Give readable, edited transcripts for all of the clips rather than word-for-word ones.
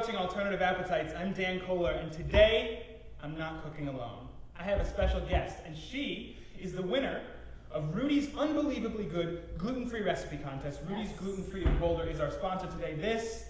watching Alternative Appetites. I'm Dan Kohler, and today I'm not cooking alone. I have a special guest, and she is the winner of Rudy's unbelievably good gluten-free recipe contest. Rudy's Gluten-Free in Boulder is our sponsor today. This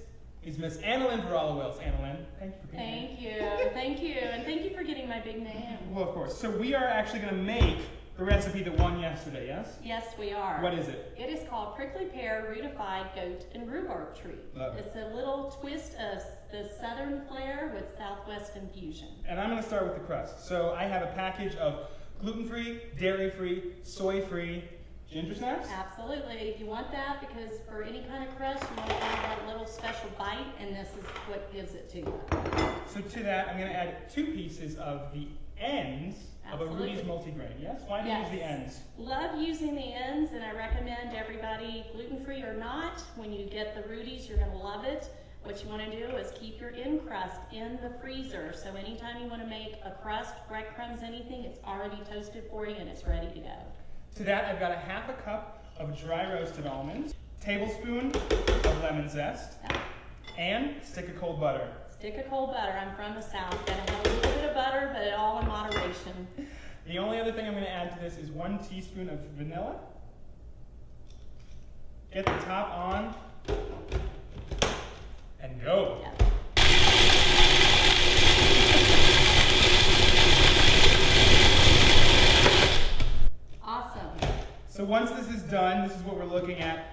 is Miss Annalyn Varala-Wills. Annalyn, thank you for being here. Thank you, and thank you for getting my big name. Well, of course. So we are actually going to make the recipe that won yesterday, yes? Yes, we are. What is it? It is called Prickly Pear, Rudi-fied Goat and Rhubarb Treat. Love it. It's a little twist of the southern flair with southwest infusion. And I'm going to start with the crust. So I have a package of gluten-free, dairy-free, soy-free ginger snaps. Absolutely. You want that because for any kind of crust, you want to add that little special bite, and this is what gives it to you. So to that, I'm going to add 2 pieces of the ends of a Rudy's multigrain. Yes? Why do you use the ends? Love using the ends, and I recommend everybody, gluten-free or not, when you get the Rudy's, you're going to love it. What you want to do is keep your end crust in the freezer. So anytime you want to make a crust, breadcrumbs, anything, it's already toasted for you and it's ready to go. To that, I've got a half a cup of dry roasted almonds, tablespoon of lemon zest, and stick of cold butter. Stick of cold butter. I'm from the South. Gotta have a little bit of butter, but all in moderation. The only other thing I'm going to add to this is 1 teaspoon of vanilla. Get the top on, and go. Yeah. Awesome. So once this is done, this is what we're looking at.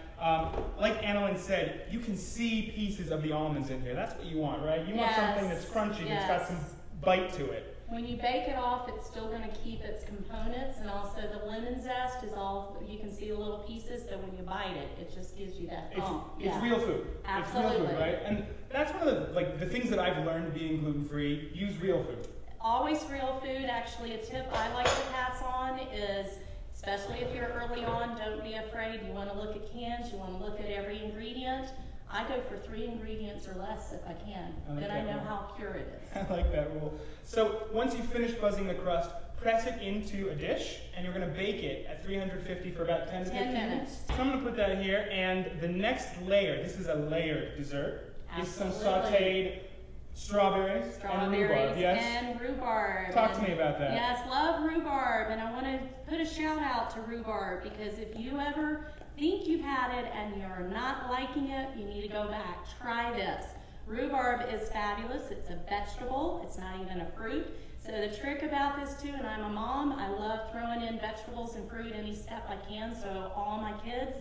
Like Annalyn said, you can see pieces of the almonds in here. That's what you want, right? You want something that's crunchy, that's got some bite to it. When you bake it off, it's still going to keep its components, and also the lemon zest is all, you can see the little pieces, so when you bite it, it just gives you that It's real food. Absolutely. It's real food, right? And that's one of the things that I've learned being gluten-free, use real food. Always real food. Actually, a tip I like to pass on is, especially if you're early on, don't be afraid. You want to look at cans, you want to look at every ingredient. I go for 3 ingredients or less if I can. Then I know how pure it is. I like that rule. So once you finish buzzing the crust, press it into a dish, and you're going to bake it at 350 for about 10 to 15 minutes. So I'm going to put that here, and the next layer, this is a layered dessert, is some sauteed strawberries and rhubarb. Yes? And rhubarb. Talk to me about that. Yes, love rhubarb, and I want to put a shout out to rhubarb because if you ever think you've had it and you're not liking it, you need to go back. Try this. Rhubarb is fabulous. It's a vegetable. It's not even a fruit. So the trick about this too, and I'm a mom, I love throwing in vegetables and fruit any step I can so all my kids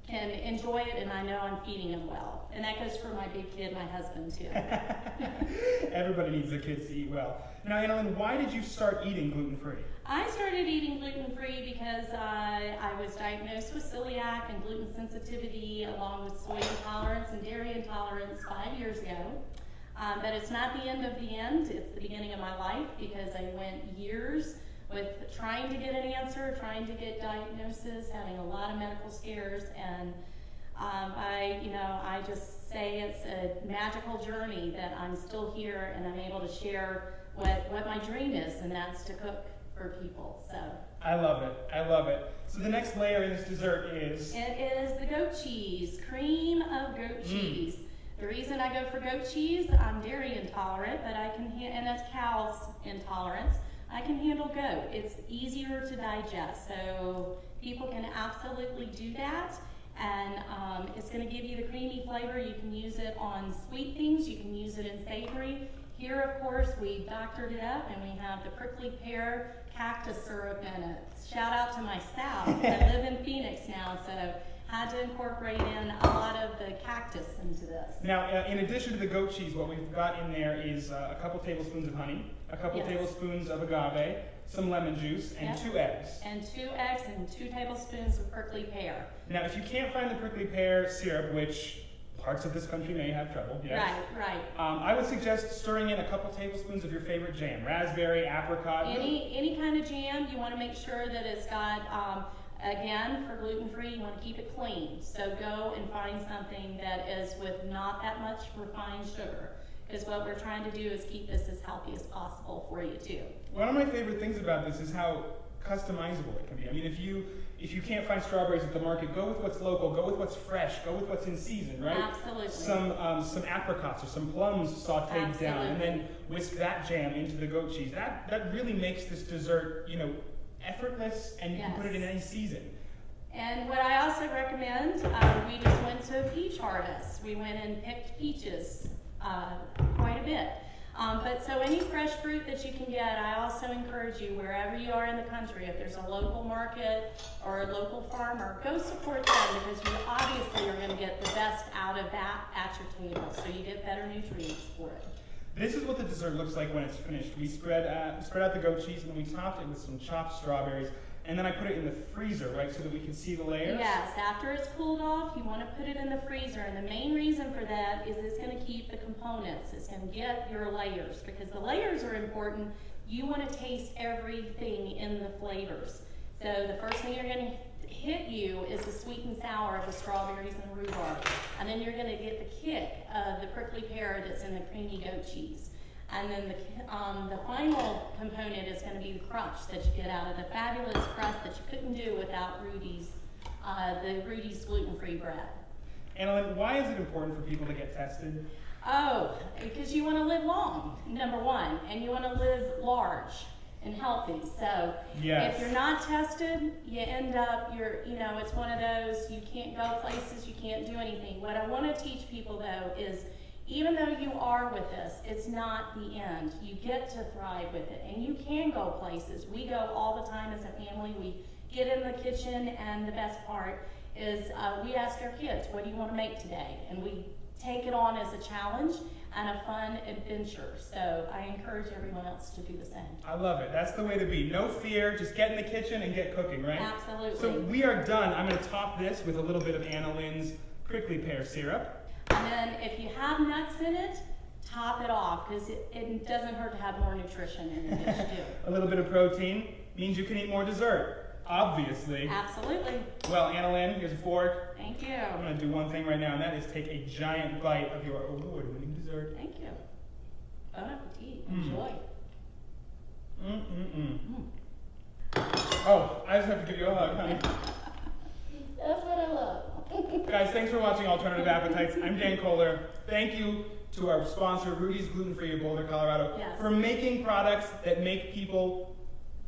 can enjoy it, and I know I'm feeding them well. And that goes for my big kid, my husband too. Everybody needs their kids to eat well. Now, Annalyn, why did you start eating gluten-free? I started eating gluten-free because I was diagnosed with celiac and gluten sensitivity along with soy intolerance and dairy intolerance 5 years ago. But it's not the end of the end, it's the beginning of my life because I went years with trying to get an answer, trying to get diagnosis, having a lot of medical scares, and I just say it's a magical journey that I'm still here and I'm able to share what my dream is, and that's to cook for people. So I love it. I love it. So the next layer in this dessert is? It is the goat cheese, cream of goat cheese. The reason I go for goat cheese, I'm dairy intolerant, but I can and that's cow's intolerance. I can handle goat. It's easier to digest, so people can absolutely do that. And it's going to give you the creamy flavor. You can use it on sweet things. You can use it in savory. Here, of course, we doctored it up, and we have the prickly pear cactus syrup in it. Shout out to my South. I live in Phoenix now, so had to incorporate in a lot of the cactus into this. Now, in addition to the goat cheese, what we've got in there is a couple tablespoons of honey, a couple tablespoons of agave, some lemon juice, and 2 eggs. And 2 eggs and 2 tablespoons of prickly pear. Now, if you can't find the prickly pear syrup, which parts of this country may have trouble, yes. Right. I would suggest stirring in a couple tablespoons of your favorite jam, raspberry, apricot. Any kind of jam, you want to make sure that it's got, again, for gluten-free, you want to keep it clean. So go and find something that is with not that much refined sugar. Because what we're trying to do is keep this as healthy as possible for you too. One of my favorite things about this is how customizable it can be. I mean, if if you can't find strawberries at the market, go with what's local, go with what's fresh, go with what's in season, right? Absolutely. Some apricots or some plums sauteed down, and then whisk that jam into the goat cheese. That really makes this dessert, you know, effortless, and you can put it in any season. And what I also recommend, we just went to a peach harvest. We went and picked peaches quite a bit. But so any fresh fruit that you can get, I also encourage you, wherever you are in the country, if there's a local market or a local farmer, go support them, because you obviously are going to get the best out of that at your table, so you get better nutrients for it. This is what the dessert looks like when it's finished. We spread out the goat cheese, and then we topped it with some chopped strawberries, and then I put it in the freezer, right, so that we can see the layers? Yes, after it's cooled off, you want to put it in the freezer, and the main reason for that is it's going to keep the components. It's going to get your layers, because the layers are important. You want to taste everything in the flavors. So the first thing you're going to hit you is the sweet and sour of the strawberries and the rhubarb, and then you're going to get the kick of the prickly pear that's in the creamy goat cheese. And then the final component is going to be the crunch that you get out of the fabulous crust that you couldn't do without Rudi's gluten-free bread. Annalyn, why is it important for people to get tested? Oh, because you want to live long, number one, and you want to live large and healthy. So if you're not tested, you end up, it's one of those, you can't go places, you can't do anything. What I want to teach people, though, is even though you are with this, it's not the end. You get to thrive with it, and you can go places. We go all the time as a family. We get in the kitchen, and the best part is we ask our kids, what do you want to make today? And we take it on as a challenge and a fun adventure. So I encourage everyone else to do the same. I love it. That's the way to be. No fear. Just get in the kitchen and get cooking, right? Absolutely. So we are done. I'm going to top this with a little bit of Annalyn's prickly pear syrup. And then if you have nuts in it, top it off, because it doesn't hurt to have more nutrition in the dish too. A little bit of protein means you can eat more dessert, obviously. Absolutely. Well, Annalyn, here's a fork. Thank you. I'm going to do one thing right now, and that is take a giant bite of your award-winning dessert. Thank you. Bon appetit. Enjoy. Oh, I just have to give you a hug, honey. That's what I love. Guys, thanks for watching Alternative Appetites. I'm Dan Kohler. Thank you to our sponsor, Rudi's Gluten-Free of Boulder, Colorado, for making products that make people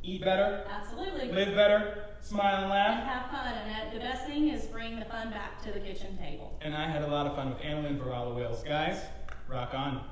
eat better, live better, smile and laugh. And have fun. And the best thing is bring the fun back to the kitchen table. And I had a lot of fun with Annalyn for Olive Wales. Guys, rock on.